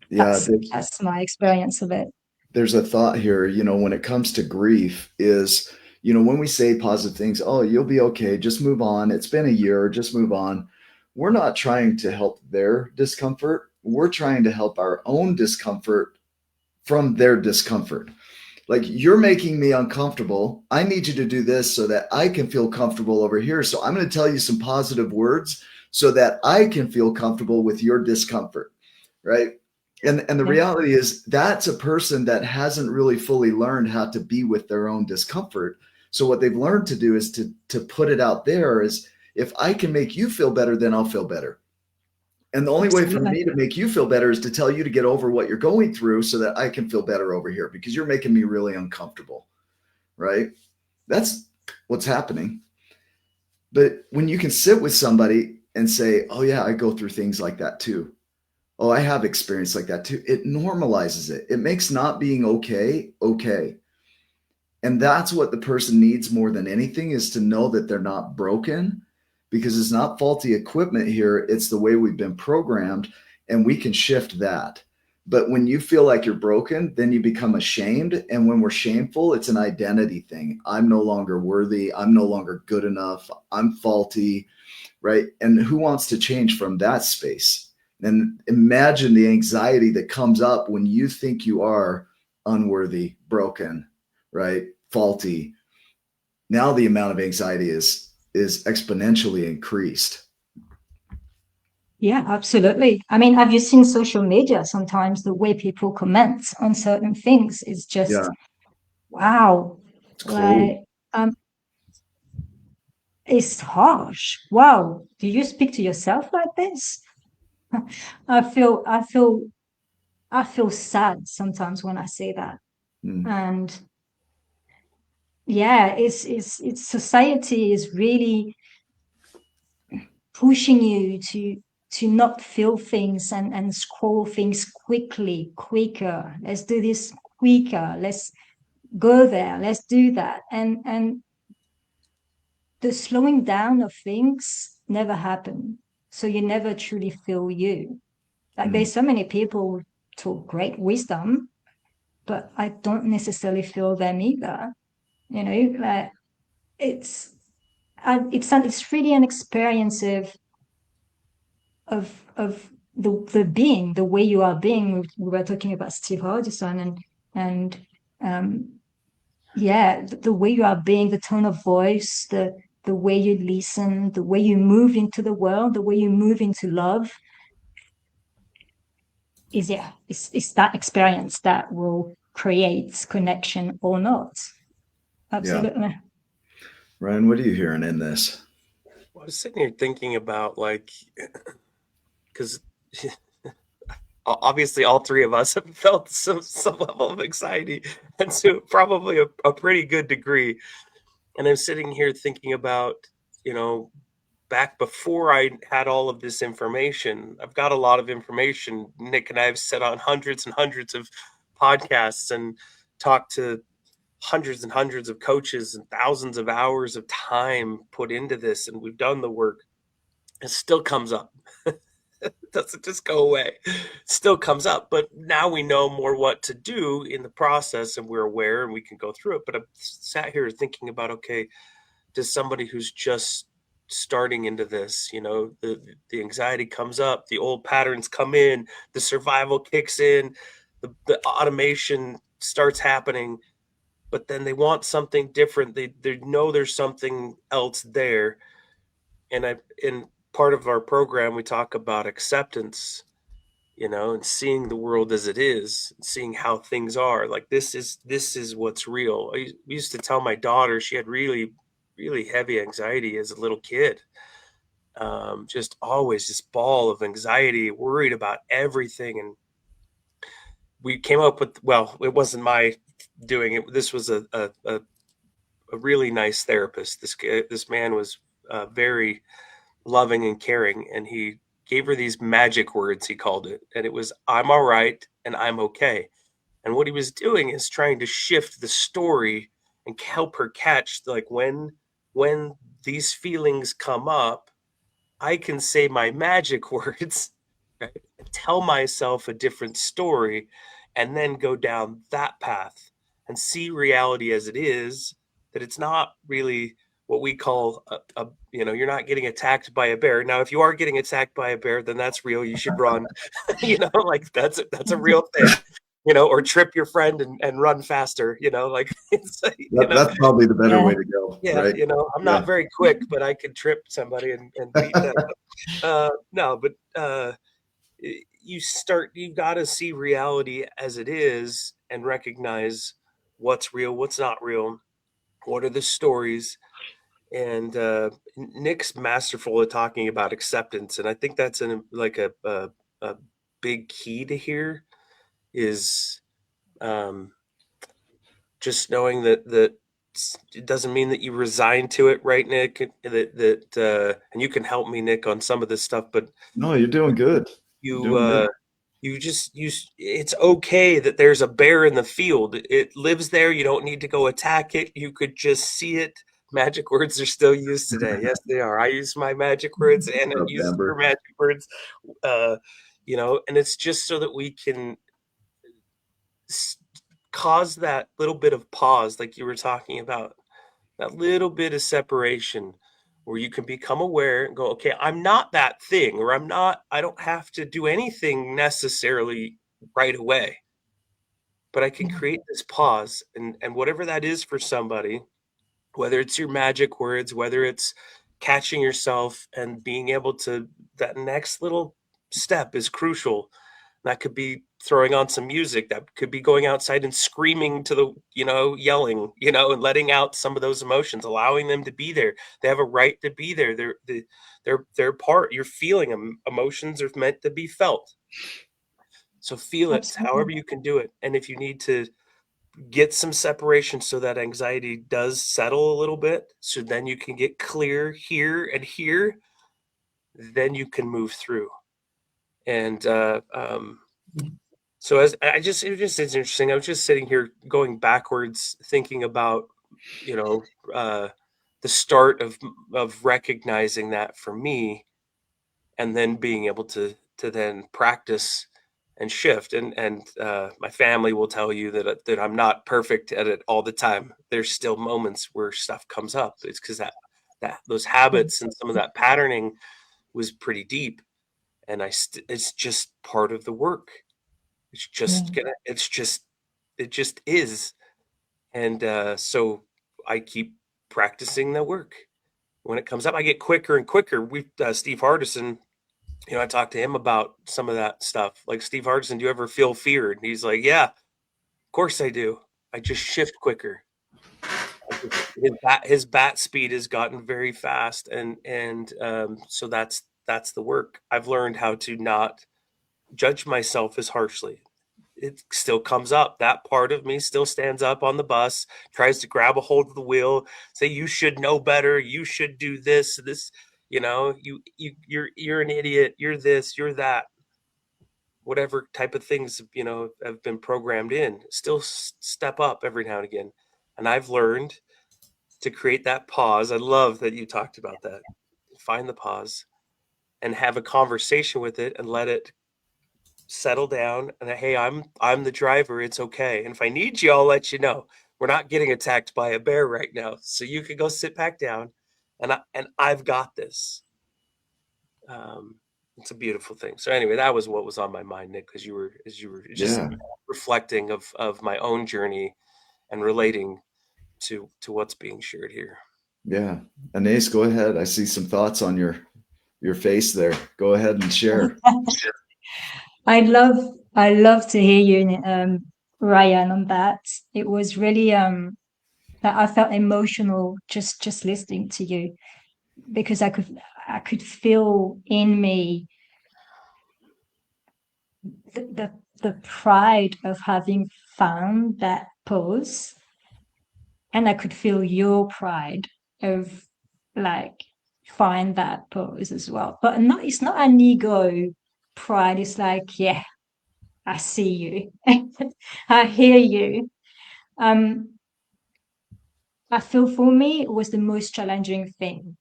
[SPEAKER 2] Yeah.
[SPEAKER 3] That's my experience of it.
[SPEAKER 2] There's a thought here, when it comes to grief is, when we say positive things, oh, you'll be okay, just move on. It's been a year, just move on. We're not trying to help their discomfort. We're trying to help our own discomfort from their discomfort. Like, you're making me uncomfortable. I need you to do this so that I can feel comfortable over here. So I'm going to tell you some positive words so that I can feel comfortable with your discomfort. Right. And the
[SPEAKER 3] Yeah.
[SPEAKER 2] reality is that's a person that hasn't really fully learned how to be with their own discomfort. So what they've learned to do is to put it out there is, if I can make you feel better, then I'll feel better. And the only way for
[SPEAKER 3] Absolutely.
[SPEAKER 2] me to make you feel better is to tell you to get over what you're going through so that I can feel better over here, because you're making me really uncomfortable. Right. That's what's happening. But when you can sit with somebody and say, oh, yeah, I go through things like that too. Oh, I have experience like that too. It normalizes it. It makes not being okay, okay. And that's what the person needs more than anything, is to know that they're not broken, because it's not faulty equipment here. It's the way we've been programmed, and we can shift that. But when you feel like you're broken, then you become ashamed. And when we're shameful, it's an identity thing. I'm no longer worthy. I'm no longer good enough. I'm faulty. Right. And who wants to change from that space? And imagine the anxiety that comes up when you think you are unworthy, broken, right? Faulty. Now the amount of anxiety is exponentially increased.
[SPEAKER 3] Yeah, absolutely. I mean, have you seen social media? Sometimes the way people comment on certain things is
[SPEAKER 2] Yeah,
[SPEAKER 3] just wow.
[SPEAKER 2] it's cruel.
[SPEAKER 3] Like, it's harsh. Wow. Do you speak to yourself like this? I feel, I feel, I feel sad sometimes when I say that.
[SPEAKER 2] Mm,
[SPEAKER 3] And yeah, it's society is really pushing you to not feel things and scroll things quicker. Let's do this quicker. Let's go there. Let's do that. And the slowing down of things never happen. So you never truly feel you. Like
[SPEAKER 2] mm,
[SPEAKER 3] there's so many people who talk great wisdom, but I don't necessarily feel them either. Like it's it's really an experience of the being, the way you are being. We were talking about Steve Hardison and yeah, the way you are being, the tone of voice, the way you listen, the way you move into the world, the way you move into love is yeah, it's that experience that will create connection or not.
[SPEAKER 2] yeah.
[SPEAKER 3] Absolutely.
[SPEAKER 2] Ryan, what are you hearing in this?
[SPEAKER 1] I was sitting here thinking about like, because obviously all three of us have felt some level of anxiety, and to probably a pretty good degree. And I'm sitting here thinking about, you know, back before I had all of this information. I've got a lot of information. Nick and I have sat on hundreds and hundreds of podcasts and talked to hundreds and hundreds of coaches and thousands of hours of time put into this, and we've done the work. It still comes up. It doesn't just go away. It still comes up, but now we know more what to do in the process, and we're aware and we can go through it. But I'm sat here thinking about, okay, does somebody who's just starting into this, the anxiety comes up, the old patterns come in, the survival kicks in, the automation starts happening. but then they want something different. They know there's something else there. And in part of our program we talk about acceptance, and seeing the world as it is, seeing how things are. Like this is what's real. I used to tell my daughter, she had really, really heavy anxiety as a little kid. Just always this ball of anxiety, worried about everything. And we came up with, well, it wasn't my doing it. This was a really nice therapist. This man was very loving and caring, and he gave her these magic words, he called it, and it was, I'm all right and I'm okay. And what he was doing is trying to shift the story and help her catch, like, when these feelings come up, I can say my magic words, right? Tell myself a different story and then go down that path and see reality as it is, that it's not really what we call you're not getting attacked by a bear. Now, if you are getting attacked by a bear, then that's real. You should run, like that's a real thing, or trip your friend and run faster, like it's,
[SPEAKER 2] That's probably the better
[SPEAKER 3] Yeah.
[SPEAKER 2] way to go,
[SPEAKER 1] yeah,
[SPEAKER 2] right?
[SPEAKER 1] I'm
[SPEAKER 2] Yeah.
[SPEAKER 1] not very quick, but I could trip somebody and beat them. No, but you got to see reality as it is and recognize what's real, what's not real, what are the stories. And Nick's masterful at talking about acceptance, and I think that's a big key to here is um, just knowing that it doesn't mean that you resign to it, right, Nick? And you can help me, Nick, on some of this stuff, but
[SPEAKER 2] No, you're doing good. You're
[SPEAKER 1] you
[SPEAKER 2] doing good.
[SPEAKER 1] you just you it's okay that there's a bear in the field. It lives there. You don't need to go attack it. You could just see it. Magic words are still used today. Yes, they are. I use my magic words, and it
[SPEAKER 2] Up,
[SPEAKER 1] uses her
[SPEAKER 2] Amber.
[SPEAKER 1] magic words. uh and it's just so that we can cause that little bit of pause, like you were talking about, that little bit of separation where you can become aware and go, okay, I'm not that thing, or I don't have to do anything necessarily right away, but I can create this pause. And whatever that is for somebody, whether it's your magic words, whether it's catching yourself and being able to, that next little step is crucial. That could be throwing on some music. That could be going outside and screaming to the, yelling, and letting out some of those emotions, allowing them to be there. They have a right to be there. They're part. You're feeling them. Emotions are meant to be felt. So feel it,
[SPEAKER 3] Absolutely.
[SPEAKER 1] however you can do it. And if you need to get some separation so that anxiety does settle a little bit, so then you can get clear here and here, then you can move through. And so as it's interesting. I was just sitting here going backwards, thinking about, you know, uh, the start of recognizing that for me, and then being able to then practice and shift. And my family will tell you that I'm not perfect at it all the time. There's still moments where stuff comes up. It's because that those habits and some of that patterning was pretty deep, and it's just part of the work. It's just
[SPEAKER 3] Yeah.
[SPEAKER 1] gonna. It just is. And so I keep practicing the work. When it comes up, I get quicker and quicker. We Steve Hardison, I talked to him about some of that stuff. Like, Steve Hardison, do you ever feel fear? And he's like, yeah, of course I do. I just shift quicker. His bat speed has gotten very fast, and so that's the work. I've learned how to not judge myself as harshly. It still comes up. That part of me still stands up on the bus, tries to grab a hold of the wheel, say, you should know better, you should do this, you're an idiot, you're this, you're that. Whatever type of things, have been programmed in, still step up every now and again. And I've learned to create that pause. I love that you talked about that. Find the pause and have a conversation with it and let it settle down. And hey, I'm the driver. It's okay. And if I need you, I'll let you know. We're not getting attacked by a bear right now, so you can go sit back down, and I've got this. Um, it's a beautiful thing. So anyway, that was what was on my mind, Nick, because you were just
[SPEAKER 2] Yeah.
[SPEAKER 1] reflecting of my own journey and relating to what's being shared here.
[SPEAKER 2] Yeah. Anais, go ahead. I see some thoughts on your face there. Go ahead and share.
[SPEAKER 3] I love I love to hear you, Ryan, on that. It was really that I felt emotional just listening to you because I could feel in me the pride of having found that pose, and I could feel your pride of like find that pose as well. But not it's not an ego pride. It's like, yeah, I see you. I hear you. Um, I feel for me it was the most challenging thing,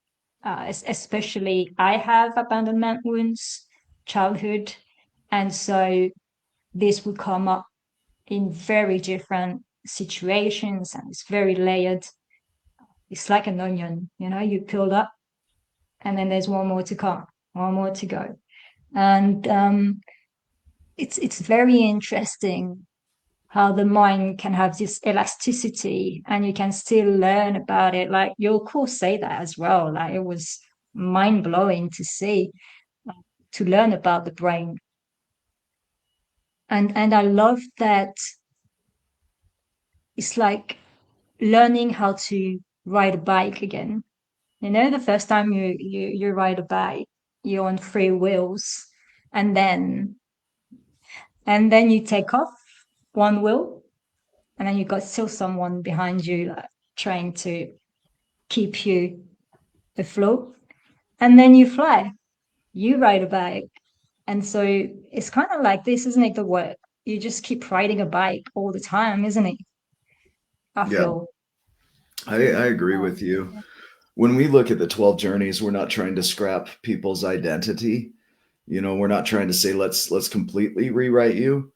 [SPEAKER 3] especially I have abandonment wounds, childhood, and so this would come up in very different situations, and it's very layered. It's like an onion, you peel up, and then there's one more to come, one more to go, and it's very interesting how the mind can have this elasticity and you can still learn about it. Like your course say that as well. Like it was mind blowing to see, to learn about the brain. And I love that it's like learning how to ride a bike again. The first time you ride a bike, you're on three wheels, and then you take off one wheel, and then you got still someone behind you like trying to keep you afloat, and then you fly, you ride a bike. And so it's kind of like this, isn't it? The work, you just keep riding a bike all the time, isn't it? I
[SPEAKER 2] Yeah,
[SPEAKER 3] feel.
[SPEAKER 2] I agree with you. When we look at the 12 journeys, we're not trying to scrap people's identity. We're not trying to say let's completely rewrite you.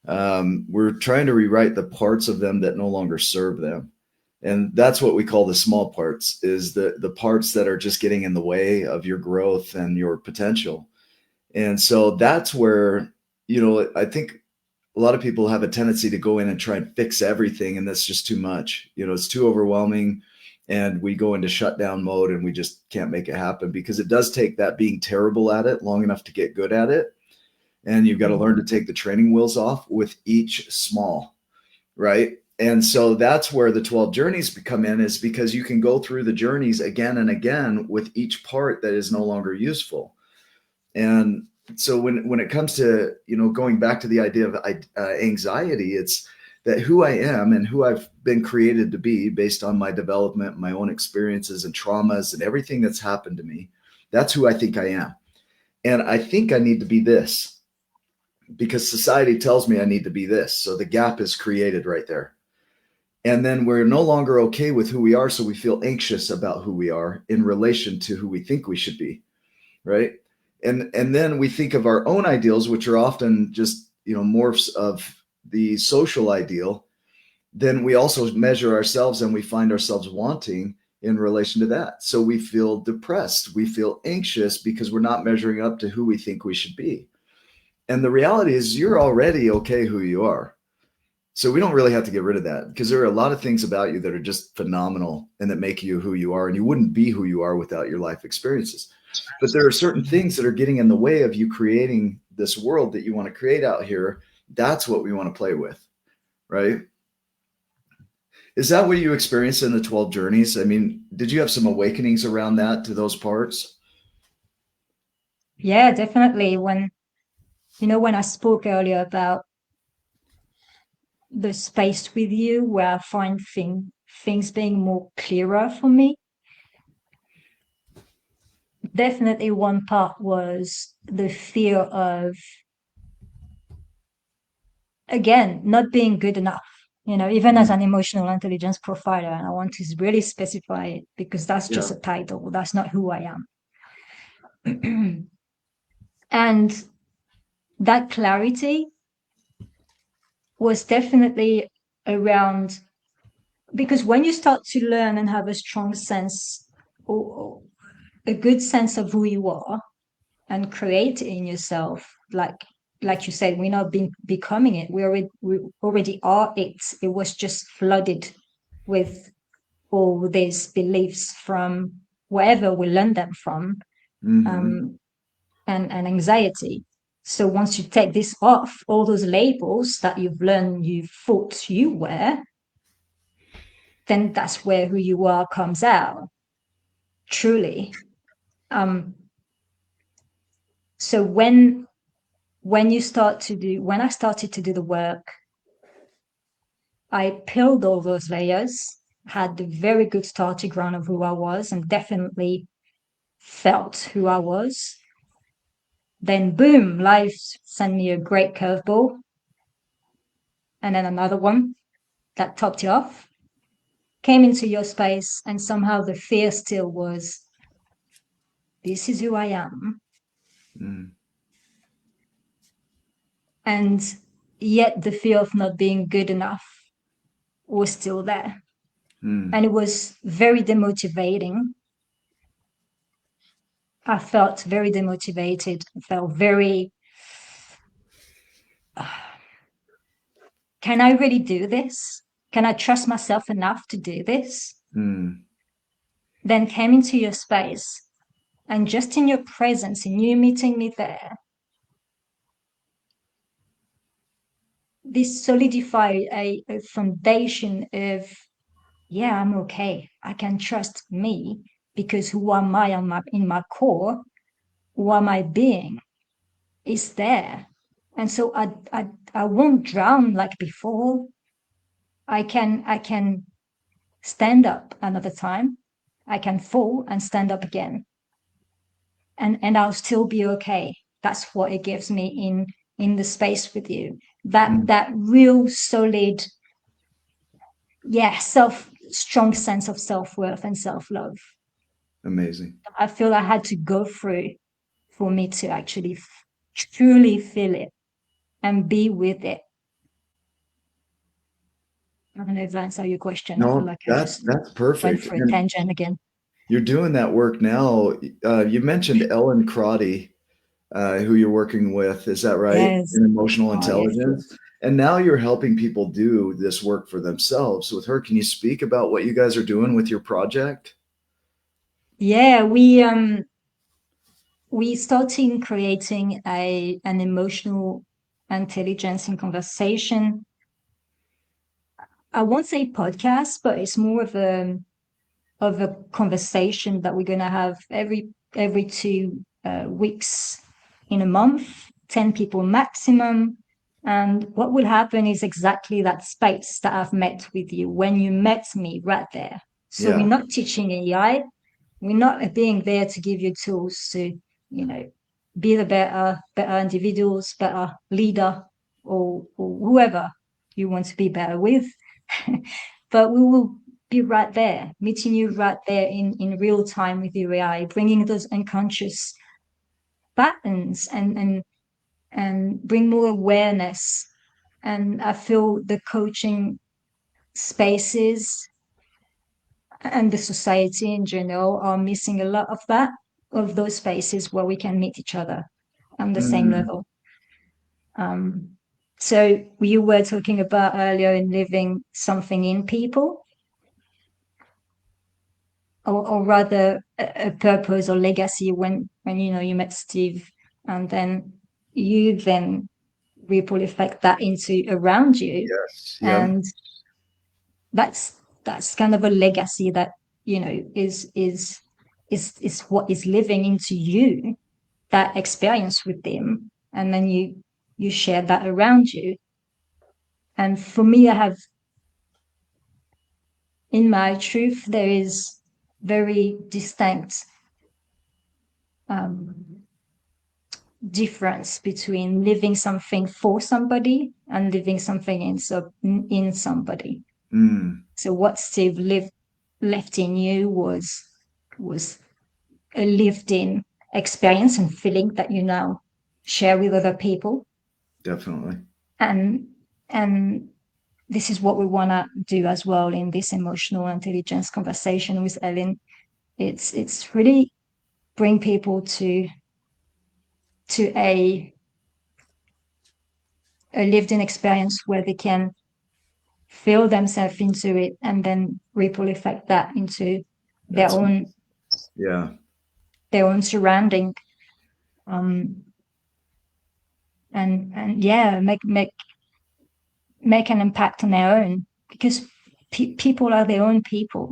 [SPEAKER 2] We're trying to rewrite the parts of them that no longer serve them. And that's what we call the small parts, is the parts that are just getting in the way of your growth and your potential. And so that's where, I think a lot of people have a tendency to go in and try and fix everything. And that's just too much. It's too overwhelming. And we go into shutdown mode and we just can't make it happen, because it does take that being terrible at it long enough to get good at it. And you've got to learn to take the training wheels off with each small, right? And so that's where the 12 journeys come in, is because you can go through the journeys again and again with each part that is no longer useful. And so when it comes to, going back to the idea of anxiety, it's that who I am and who I've been created to be based on my development, my own experiences and traumas and everything that's happened to me. That's who I think I am. And I think I need to be this because society tells me I need to be this. So the gap is created right there. And then we're no longer okay with who we are. So we feel anxious about who we are in relation to who we think we should be. Right. And then we think of our own ideals, which are often just, morphs of the social ideal. Then we also measure ourselves and we find ourselves wanting in relation to that. So we feel depressed. We feel anxious because we're not measuring up to who we think we should be. And the reality is you're already okay who you are. So we don't really have to get rid of that, because there are a lot of things about you that are just phenomenal and that make you who you are. And you wouldn't be who you are without your life experiences. But there are certain things that are getting in the way of you creating this world that you want to create out here. That's what we want to play with, right? Is that what you experienced in the 12 journeys? I mean, did you have some awakenings around that, to those parts?
[SPEAKER 3] Yeah, definitely. When I spoke earlier about the space with you where I find things being more clearer for me, definitely one part was the fear of, again, not being good enough. Even as an emotional intelligence profiler, and I want to really specify it because that's just
[SPEAKER 2] Yeah.
[SPEAKER 3] a title, that's not who I am. And that clarity was definitely around, because when you start to learn and have a strong sense, or a good sense of who you are, and create it in yourself, like like you said, we're not becoming it. We already are it. It was just flooded with all these beliefs from wherever we learned them from,
[SPEAKER 2] Mm-hmm.
[SPEAKER 3] um, and anxiety. So once you take this off, all those labels that you've learned you thought you were, then that's where who you are comes out, truly. Um, so when I started to do the work, I peeled all those layers, had a very good starting ground of who I was, and definitely felt who I was. Then boom, life sent me a great curveball, and then another one that topped you off. Came into your space, and somehow the fear still was, this is who I am.
[SPEAKER 2] Mm.
[SPEAKER 3] And yet the fear of not being good enough was still there.
[SPEAKER 2] Mm.
[SPEAKER 3] And it was very demotivating. I felt very demotivated. I felt very, can I really do this? Can I trust myself enough to do this?
[SPEAKER 2] Mm.
[SPEAKER 3] Then came into your space, and just in your presence, in you meeting me there, this solidified a foundation of, yeah, I'm okay. I can trust me, because who am I in my core? Who am I being? Is there. And so I won't drown like before. I can stand up another time. I can fall and stand up again. And I'll still be okay. That's what it gives me in the space with you.
[SPEAKER 2] Mm.
[SPEAKER 3] That real solid, yeah, strong sense of self-worth and self-love.
[SPEAKER 2] Amazing.
[SPEAKER 3] I feel I had to go through for me to actually truly feel it and be with it. I don't know if that answers your question. I feel
[SPEAKER 2] No,
[SPEAKER 3] like I just
[SPEAKER 2] that's
[SPEAKER 3] went
[SPEAKER 2] perfect.
[SPEAKER 3] for a
[SPEAKER 2] And
[SPEAKER 3] tangent again.
[SPEAKER 2] you're doing that work now. You mentioned Ellen Crotty, who you're working with. Is that right?
[SPEAKER 3] Yes.
[SPEAKER 2] In emotional
[SPEAKER 3] Oh, yes.
[SPEAKER 2] intelligence. And now you're helping people do this work for themselves with her. Can you speak about what you guys are doing with your project?
[SPEAKER 3] Yeah, we started creating an emotional intelligence in conversation. I won't say podcast, but it's more of a conversation that we're going to have every 2 weeks in a month, 10 people maximum. And what will happen is exactly that space that I've met with you when you met me right there. So we're
[SPEAKER 2] Yeah,
[SPEAKER 3] not teaching AI. We're not being there to give you tools to, be the better individuals, better leader, or whoever you want to be better with. But we will be right there, meeting you right there in real time with your AI, bringing those unconscious patterns and bring more awareness. And I feel the coaching spaces and the society in general are missing a lot of that, of those spaces where we can meet each other on the same
[SPEAKER 2] mm,
[SPEAKER 3] level. So you were talking about earlier in living something in people, or rather a purpose or legacy when you met Steve, and then you then ripple effect that into around you,
[SPEAKER 2] yes, yeah,
[SPEAKER 3] and that's kind of a legacy that is what is living into you, that experience with them, and then you share that around you. And for me, I have, in my truth, there is very distinct um, difference between living something for somebody and living something in somebody.
[SPEAKER 2] mm,
[SPEAKER 3] So what Steve left in you was a lived in experience and feeling that you now share with other people.
[SPEAKER 2] definitely.
[SPEAKER 3] And and this is what we want to do as well in this emotional intelligence conversation with Ellen. It's really bring people to a a lived-in experience where they can feel themselves into it and then ripple effect that into their
[SPEAKER 2] That's
[SPEAKER 3] own
[SPEAKER 2] yeah,
[SPEAKER 3] surrounding, um, and yeah, make an impact on their own, because people are their own people.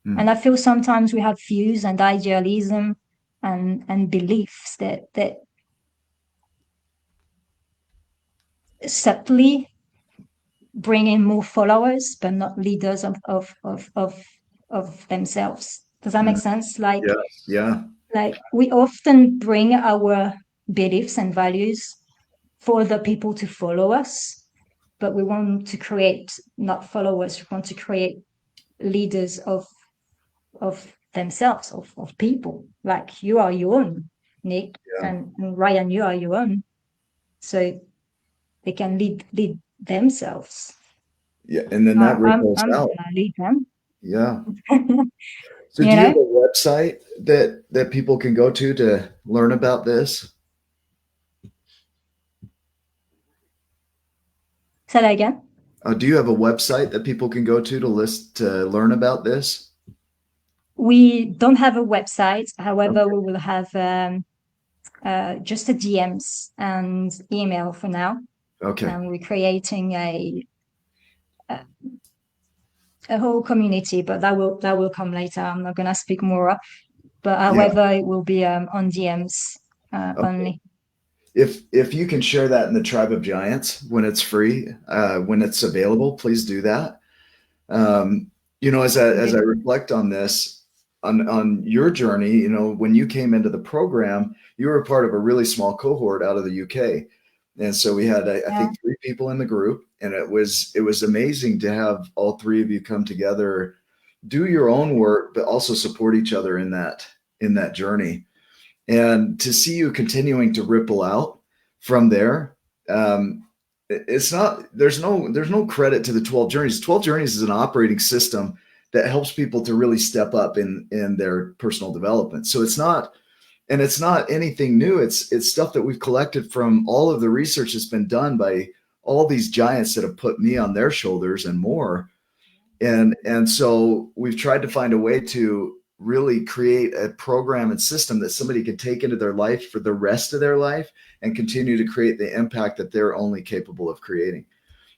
[SPEAKER 3] And I
[SPEAKER 2] mm,
[SPEAKER 3] feel sometimes we have views and idealism and beliefs that subtly bring in more followers, but not leaders of themselves. Does that make
[SPEAKER 2] mm,
[SPEAKER 3] sense?
[SPEAKER 2] yeah, yeah,
[SPEAKER 3] Like we often bring our beliefs and values for the people to follow us, but we want to create not followers. We want to create leaders of themselves, of people. Like you are your own, Nick,
[SPEAKER 2] yeah,
[SPEAKER 3] and Ryan, you are your own. So they can lead themselves.
[SPEAKER 2] yeah. And then that ripples
[SPEAKER 3] I'm
[SPEAKER 2] out.
[SPEAKER 3] gonna lead them.
[SPEAKER 2] Yeah. So do
[SPEAKER 3] You
[SPEAKER 2] you have
[SPEAKER 3] know,
[SPEAKER 2] a website that people can go to learn about this?
[SPEAKER 3] say that again.
[SPEAKER 2] Do you have a website that people can go to learn about this?
[SPEAKER 3] We don't have a website. However,
[SPEAKER 2] Okay.
[SPEAKER 3] we will have just a DMs and email for now.
[SPEAKER 2] Okay.
[SPEAKER 3] And we're creating a a whole community, but that will come later. I'm not gonna speak more, but
[SPEAKER 2] Yeah.
[SPEAKER 3] however, it will be on DMs
[SPEAKER 2] Okay.
[SPEAKER 3] only.
[SPEAKER 2] If you can share that in the Tribe of Giants when it's free, when it's available, please do that. Um, as I reflect on this, on your journey, when you came into the program, you were a part of a really small cohort out of the UK, and so we had I
[SPEAKER 3] Yeah,
[SPEAKER 2] think 3 people in the group, and it was amazing to have all 3 of you come together, do your own work, but also support each other in that journey, and to see you continuing to ripple out from there. It's not there's no credit to the 12 journeys. 12 journeys is an operating system that helps people to really step up in their personal development. So it's not anything new. It's stuff that we've collected from all of the research that's been done by all these giants that have put me on their shoulders and more. And so we've tried to find a way to really create a program and system that somebody can take into their life for the rest of their life and continue to create the impact that they're only capable of creating.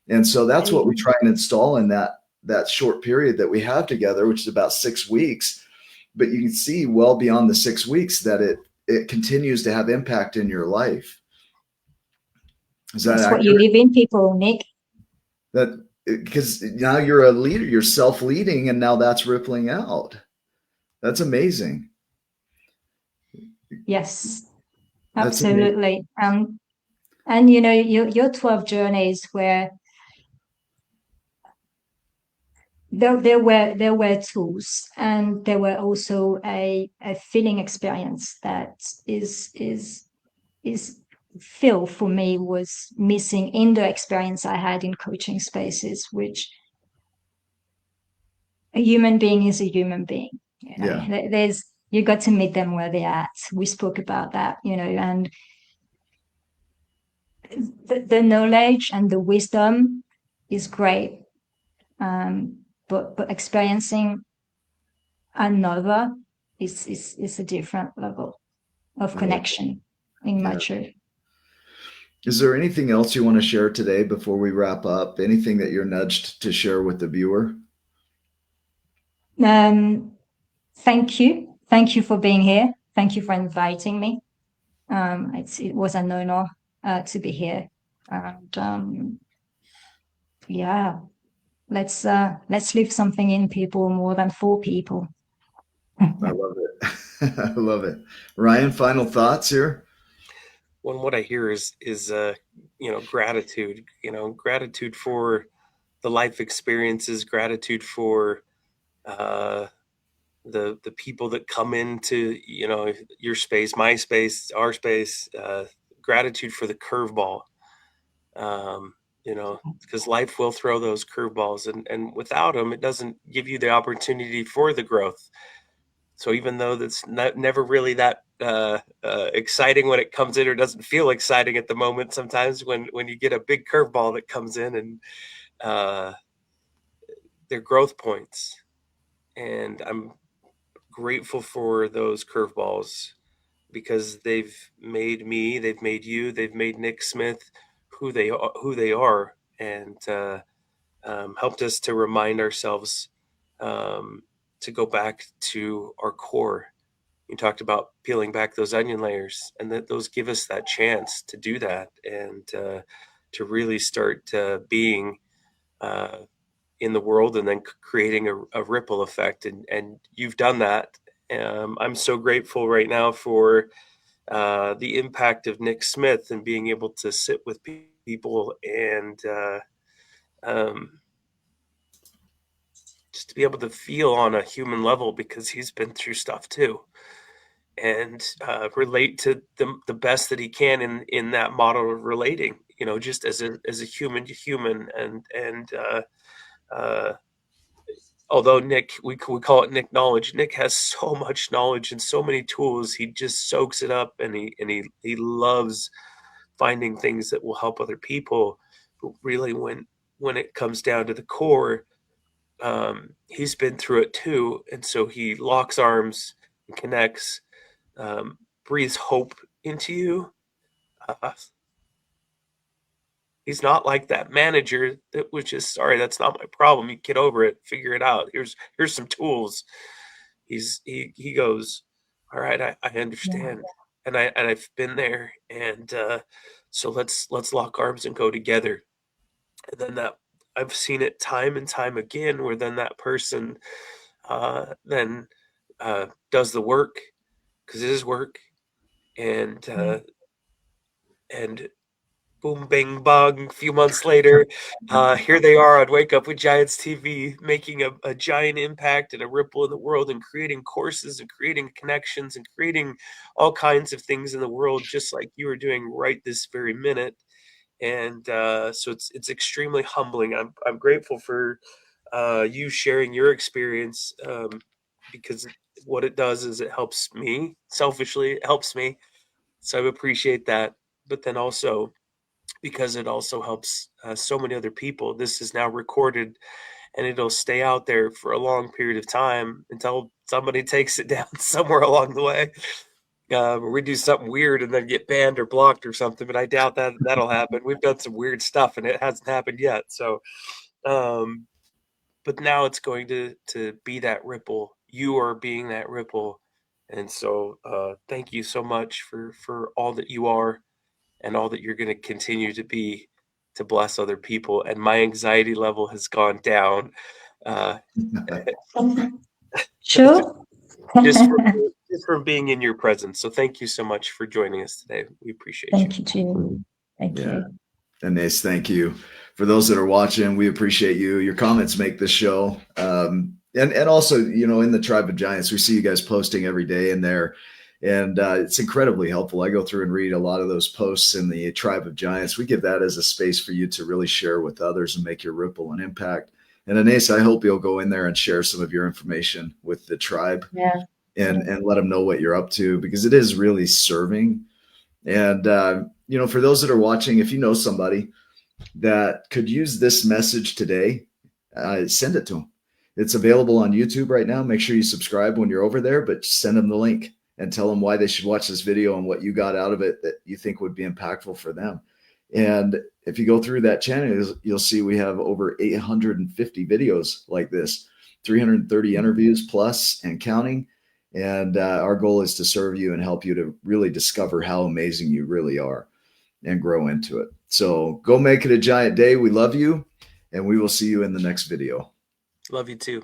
[SPEAKER 2] And so that's
[SPEAKER 3] there you
[SPEAKER 2] what we
[SPEAKER 3] go.
[SPEAKER 2] try and install in that short period that we have together, which is about 6 weeks. But you can see well beyond the 6 weeks that it continues to have impact in your life. Is that
[SPEAKER 3] That's what you
[SPEAKER 2] accurate?
[SPEAKER 3] live in, people, Nick.
[SPEAKER 2] That because now you're a leader, you're self-leading, and now that's rippling out. That's amazing.
[SPEAKER 3] Yes,
[SPEAKER 2] That's amazing.
[SPEAKER 3] absolutely. And your 12 journeys where there were tools, and there were also a feeling experience that is feel for me was missing in the experience I had in coaching spaces, which a human being is a human being.
[SPEAKER 2] Yeah.
[SPEAKER 3] There's you got to meet them where they're at. We spoke about that, and the knowledge and the wisdom is great, but experiencing another is a different level of
[SPEAKER 2] I love
[SPEAKER 3] connection, in my
[SPEAKER 2] it.
[SPEAKER 3] truth.
[SPEAKER 2] Yeah. Is there anything else you want to share today before we wrap up? Anything that you're nudged to share with the viewer?
[SPEAKER 3] Um, thank you for being here. Thank you for inviting me. It was an honor to be here, and yeah, let's leave something in people more than four people.
[SPEAKER 2] I love it. I love it. Ryan, final thoughts here?
[SPEAKER 1] When what I hear is gratitude. Gratitude for the life experiences, gratitude for uh, the people that come into your space, my space, our space. Gratitude for the curveball. Um, because life will throw those curveballs, and without them, it doesn't give you the opportunity for the growth. So even though that's never really that exciting when it comes in, or doesn't feel exciting at the moment, sometimes when you get a big curveball that comes in, and they're growth points. And I'm grateful for those curveballs, because they've made me, they've made you, they've made Nick Smith who they are, and helped us to remind ourselves, to go back to our core. You talked about peeling back those onion layers, and that those give us that chance to do that, and to really start being uh, in the world, and then creating a ripple effect. And you've done that. I'm so grateful right now for the impact of Nick Smith, and being able to sit with people, and um, just to be able to feel on a human level, because he's been through stuff too, and relate to the best that he can in that model of relating, just as a human to human. And uh, although Nick, we call it Nick knowledge, Nick has so much knowledge and so many tools. He just soaks it up, and he loves finding things that will help other people. But really, when it comes down to the core, he's been through it too, and so he locks arms and connects, breathes hope into you. Uh, he's not like that manager that was just, sorry, that's not my problem. You get over it, figure it out. Here's some tools. He goes, all right, I understand, and I've been there, and so let's lock arms and go together. And then that, I've seen it time and time again, where then that person then does the work, because it is work, and and boom, bang, bong. A few months later, here they are on Wake Up with Giants TV, making a giant impact and a ripple in the world, and creating courses, and creating connections, and creating all kinds of things in the world, just like you are doing right this very minute. And so it's extremely humbling. I'm grateful for you sharing your experience, because what it does is it helps me selfishly. It helps me, so I appreciate that. But then also, because it also helps so many other people. This is now recorded, and it'll stay out there for a long period of time until somebody takes it down somewhere along the way. Or we do something weird and then get banned or blocked or something, but I doubt that'll happen. We've done some weird stuff, and it hasn't happened yet. So, um, but now it's going to be that ripple. You are being that ripple, and so thank you so much for all that you are, and all that you're going to continue to be, to bless other people. And my anxiety level has gone down, uh, just
[SPEAKER 3] Sure.
[SPEAKER 1] just from, just from being in your presence. So thank you so much for joining us today. We appreciate you.
[SPEAKER 3] Thank you too. Thank
[SPEAKER 2] Yeah.
[SPEAKER 3] you.
[SPEAKER 2] Anais, thank you. For those that are watching, we appreciate you. Your comments make this show. And also, in the Tribe of Giants, we see you guys posting every day in there. And it's incredibly helpful. I go through and read a lot of those posts in the Tribe of Giants. We give that as a space for you to really share with others and make your ripple and impact. And Anais, I hope you'll go in there and share some of your information with the tribe,
[SPEAKER 3] Yeah.
[SPEAKER 2] and let them know what you're up to, because it is really serving. And, for those that are watching, if you know somebody that could use this message today, send it to them. It's available on YouTube right now. Make sure you subscribe when you're over there, but send them the link and tell them why they should watch this video and what you got out of it that you think would be impactful for them. And if you go through that channel, you'll see we have over 850 videos like this, 330 interviews plus and counting. And our goal is to serve you and help you to really discover how amazing you really are and grow into it. So go make it a giant day. We love you, and we will see you in the next video.
[SPEAKER 1] Love you too.